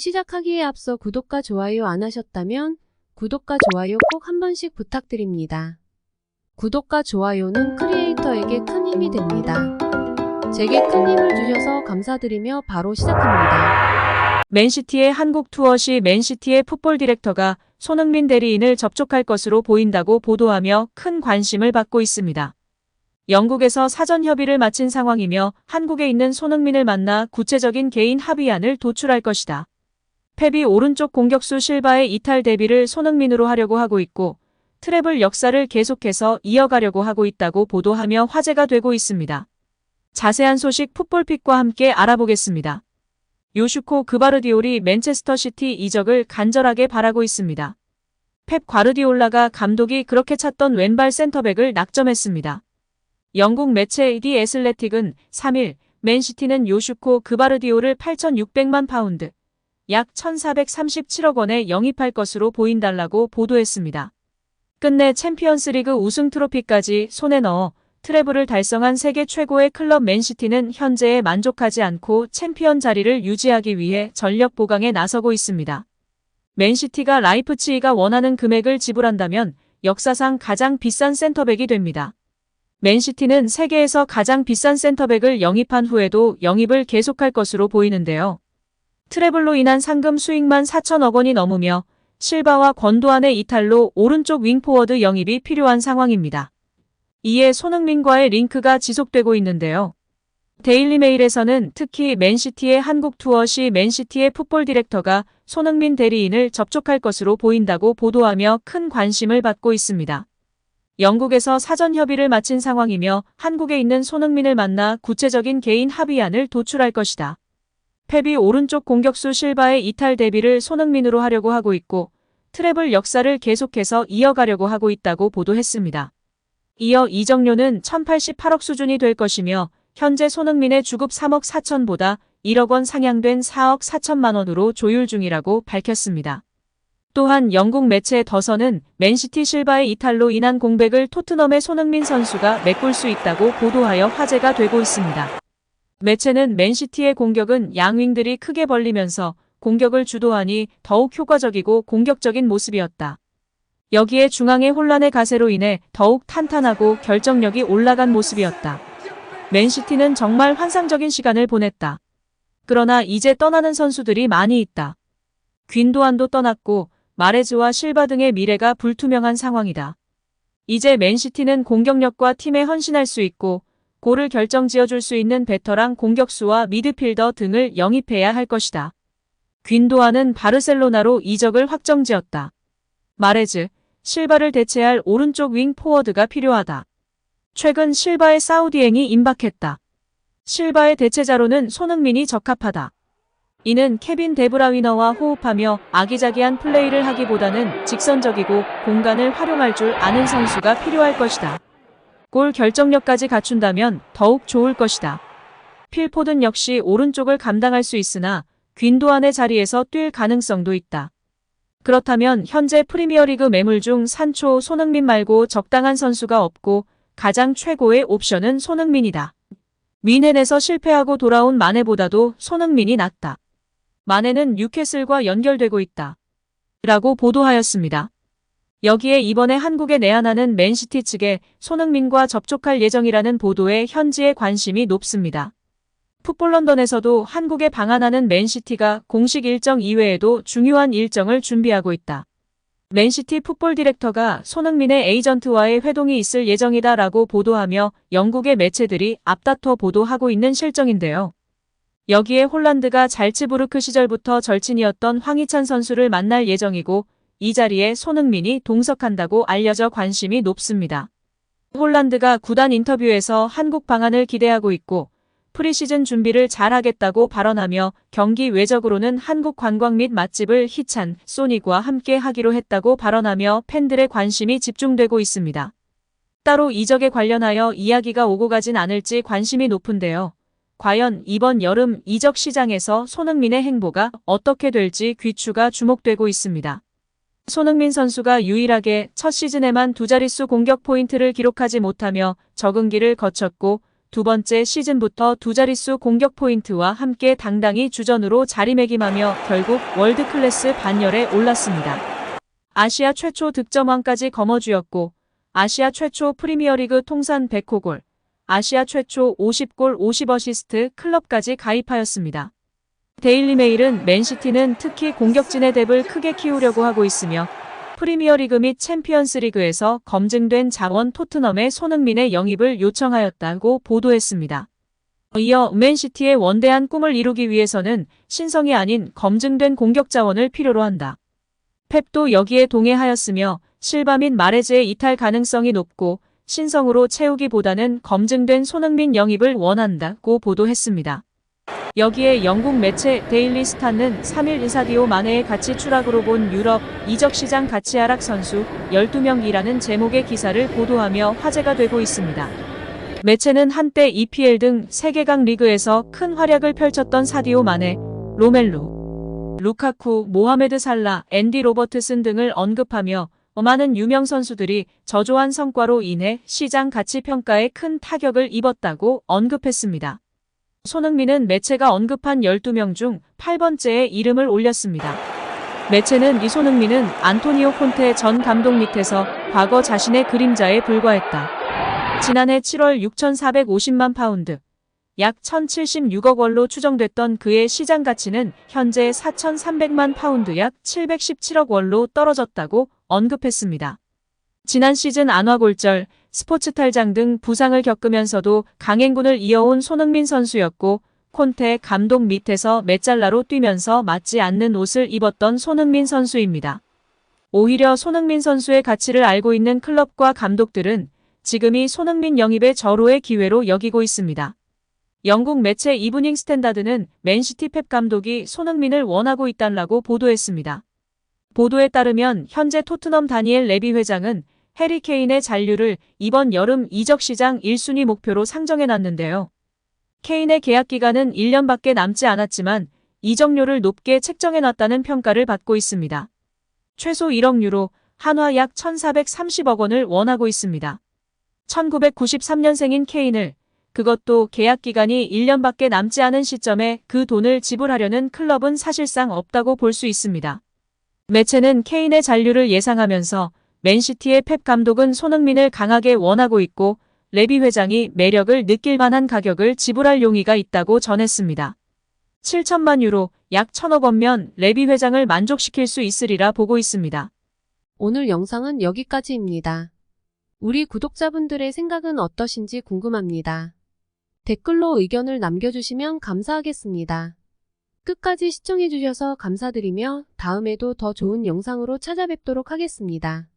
시작하기에 앞서 구독과 좋아요 안 하셨다면 구독과 좋아요 꼭 한 번씩 부탁드립니다. 구독과 좋아요는 크리에이터에게 큰 힘이 됩니다. 제게 큰 힘을 주셔서 감사드리며 바로 시작합니다. 맨시티의 한국 투어 시 맨시티의 풋볼 디렉터가 손흥민 대리인을 접촉할 것으로 보인다고 보도하며 큰 관심을 받고 있습니다. 영국에서 사전 협의를 마친 상황이며 한국에 있는 손흥민을 만나 구체적인 개인 합의안을 도출할 것이다. 펩이 오른쪽 공격수 실바의 이탈 대비를 손흥민으로 하려고 하고 있고 트래블 역사를 계속해서 이어가려고 하고 있다고 보도하며 화제가 되고 있습니다. 자세한 소식 풋볼픽과 함께 알아보겠습니다. 요슈코 그바르디올이 맨체스터 시티 이적을 간절하게 바라고 있습니다. 펩 과르디올라가 감독이 그렇게 찾던 왼발 센터백을 낙점했습니다. 영국 매체 디 애슬레틱은 3일 맨시티는 요슈코 그바르디올을 8,600만 파운드, 약 1,437억 원에 영입할 것으로 보인다라고 보도했습니다. 끝내 챔피언스리그 우승 트로피까지 손에 넣어 트래블을 달성한 세계 최고의 클럽 맨시티는 현재에 만족하지 않고 챔피언 자리를 유지하기 위해 전력 보강에 나서고 있습니다. 맨시티가 라이프치히가 원하는 금액을 지불한다면 역사상 가장 비싼 센터백이 됩니다. 맨시티는 세계에서 가장 비싼 센터백을 영입한 후에도 영입을 계속할 것으로 보이는데요. 트래블로 인한 상금 수익만 4천억 원이 넘으며 실바와 권도안의 이탈로 오른쪽 윙포워드 영입이 필요한 상황입니다. 이에 손흥민과의 링크가 지속되고 있는데요. 데일리메일에서는 특히 맨시티의 한국 투어 시 맨시티의 풋볼 디렉터가 손흥민 대리인을 접촉할 것으로 보인다고 보도하며 큰 관심을 받고 있습니다. 영국에서 사전 협의를 마친 상황이며 한국에 있는 손흥민을 만나 구체적인 개인 합의안을 도출할 것이다. 펩이 오른쪽 공격수 실바의 이탈 대비를 손흥민으로 하려고 하고 있고 트래블 역사를 계속해서 이어가려고 하고 있다고 보도했습니다. 이어 이적료는 1,088억 수준이 될 것이며 현재 손흥민의 주급 3억 4천보다 1억 원 상향된 4억 4천만 원으로 조율 중이라고 밝혔습니다. 또한 영국 매체 더선은 맨시티 실바의 이탈로 인한 공백을 토트넘의 손흥민 선수가 메꿀 수 있다고 보도하여 화제가 되고 있습니다. 매체는 맨시티의 공격은 양윙들이 크게 벌리면서 공격을 주도하니 더욱 효과적이고 공격적인 모습이었다. 여기에 중앙의 혼란의 가세로 인해 더욱 탄탄하고 결정력이 올라간 모습이었다. 맨시티는 정말 환상적인 시간을 보냈다. 그러나 이제 떠나는 선수들이 많이 있다. 귄도안도 떠났고 마레즈와 실바 등의 미래가 불투명한 상황이다. 이제 맨시티는 공격력과 팀에 헌신할 수 있고 골을 결정지어줄 수 있는 베터랑 공격수와 미드필더 등을 영입해야 할 것이다. 귄도안은 바르셀로나로 이적을 확정지었다. 마레즈, 실바를 대체할 오른쪽 윙 포워드가 필요하다. 최근 실바의 사우디행이 임박했다. 실바의 대체자로는 손흥민이 적합하다. 이는 케빈 데브라위너와 호흡하며 아기자기한 플레이를 하기보다는 직선적이고 공간을 활용할 줄 아는 선수가 필요할 것이다. 골 결정력까지 갖춘다면 더욱 좋을 것이다. 필포든 역시 오른쪽을 감당할 수 있으나 귄도안의 자리에서 뛸 가능성도 있다. 그렇다면 현재 프리미어리그 매물 중 산초 손흥민 말고 적당한 선수가 없고 가장 최고의 옵션은 손흥민이다. 뮌헨에서 실패하고 돌아온 마네보다도 손흥민이 낫다. 마네는 뉴캐슬과 연결되고 있다. 라고 보도하였습니다. 여기에 이번에 한국에 내한하는 맨시티 측에 손흥민과 접촉할 예정이라는 보도에 현지의 관심이 높습니다. 풋볼런던에서도 한국에 방한하는 맨시티가 공식 일정 이외에도 중요한 일정을 준비하고 있다. 맨시티 풋볼 디렉터가 손흥민의 에이전트와의 회동이 있을 예정이다라고 보도하며 영국의 매체들이 앞다퉈 보도하고 있는 실정인데요. 여기에 홀란드가 잘츠부르크 시절부터 절친이었던 황희찬 선수를 만날 예정이고 이 자리에 손흥민이 동석한다고 알려져 관심이 높습니다. 홀란드가 구단 인터뷰에서 한국 방한을 기대하고 있고 프리시즌 준비를 잘하겠다고 발언하며 경기 외적으로는 한국 관광 및 맛집을 희찬, 소닉과 함께 하기로 했다고 발언하며 팬들의 관심이 집중되고 있습니다. 따로 이적에 관련하여 이야기가 오고 가진 않을지 관심이 높은데요. 과연 이번 여름 이적 시장에서 손흥민의 행보가 어떻게 될지 귀추가 주목되고 있습니다. 손흥민 선수가 유일하게 첫 시즌에만 두 자릿수 공격 포인트를 기록하지 못하며 적응기를 거쳤고 두 번째 시즌부터 두 자릿수 공격 포인트와 함께 당당히 주전으로 자리매김하며 결국 월드클래스 반열에 올랐습니다. 아시아 최초 득점왕까지 거머쥐었고 아시아 최초 프리미어리그 통산 100호 골, 아시아 최초 50골 50어시스트 클럽까지 가입하였습니다. 데일리메일은 맨시티는 특히 공격진의 뎁을 크게 키우려고 하고 있으며 프리미어리그 및 챔피언스리그에서 검증된 자원 토트넘의 손흥민의 영입을 요청하였다고 보도했습니다. 이어 맨시티의 원대한 꿈을 이루기 위해서는 신성이 아닌 검증된 공격 자원을 필요로 한다. 펩도 여기에 동의하였으며 실바 및 마레즈의 이탈 가능성이 높고 신성으로 채우기보다는 검증된 손흥민 영입을 원한다고 보도했습니다. 여기에 영국 매체 데일리 스타는 3일 사디오 마네의 가치 추락으로 본 유럽 이적 시장 가치 하락 선수 12명이라는 제목의 기사를 보도하며 화제가 되고 있습니다. 매체는 한때 EPL 등 세계각 리그에서 큰 활약을 펼쳤던 사디오 마네, 로멜로, 루카쿠, 모하메드 살라, 앤디 로버트슨 등을 언급하며 많은 유명 선수들이 저조한 성과로 인해 시장 가치 평가에 큰 타격을 입었다고 언급했습니다. 손흥민은 매체가 언급한 12명 중 8번째에 이름을 올렸습니다. 매체는 이 손흥민은 안토니오 콘테 전 감독 밑에서 과거 자신의 그림자에 불과했다. 지난해 7월 6,450만 파운드, 약 1,076억 원로 추정됐던 그의 시장 가치는 현재 4,300만 파운드 약 717억 원로 떨어졌다고 언급했습니다. 지난 시즌 안화골절, 스포츠 탈장 등 부상을 겪으면서도 강행군을 이어온 손흥민 선수였고 콘테 감독 밑에서 메잘라로 뛰면서 맞지 않는 옷을 입었던 손흥민 선수입니다. 오히려 손흥민 선수의 가치를 알고 있는 클럽과 감독들은 지금이 손흥민 영입의 절호의 기회로 여기고 있습니다. 영국 매체 이브닝 스탠다드는 맨시티 펩 감독이 손흥민을 원하고 있다라고 보도했습니다. 보도에 따르면 현재 토트넘 다니엘 레비 회장은 해리 케인의 잔류를 이번 여름 이적 시장 1순위 목표로 상정해놨는데요. 케인의 계약 기간은 1년밖에 남지 않았지만 이적료를 높게 책정해놨다는 평가를 받고 있습니다. 최소 1억 유로, 한화 약 1,430억 원을 원하고 있습니다. 1993년생인 케인을, 그것도 계약 기간이 1년밖에 남지 않은 시점에 그 돈을 지불하려는 클럽은 사실상 없다고 볼 수 있습니다. 매체는 케인의 잔류를 예상하면서 맨시티의 펩 감독은 손흥민을 강하게 원하고 있고 레비 회장이 매력을 느낄 만한 가격을 지불할 용의가 있다고 전했습니다. 7천만 유로, 약 1,000억 원면 레비 회장을 만족시킬 수 있으리라 보고 있습니다. 오늘 영상은 여기까지입니다. 우리 구독자분들의 생각은 어떠신지 궁금합니다. 댓글로 의견을 남겨주시면 감사하겠습니다. 끝까지 시청해주셔서 감사드리며 다음에도 더 좋은 영상으로 찾아뵙도록 하겠습니다.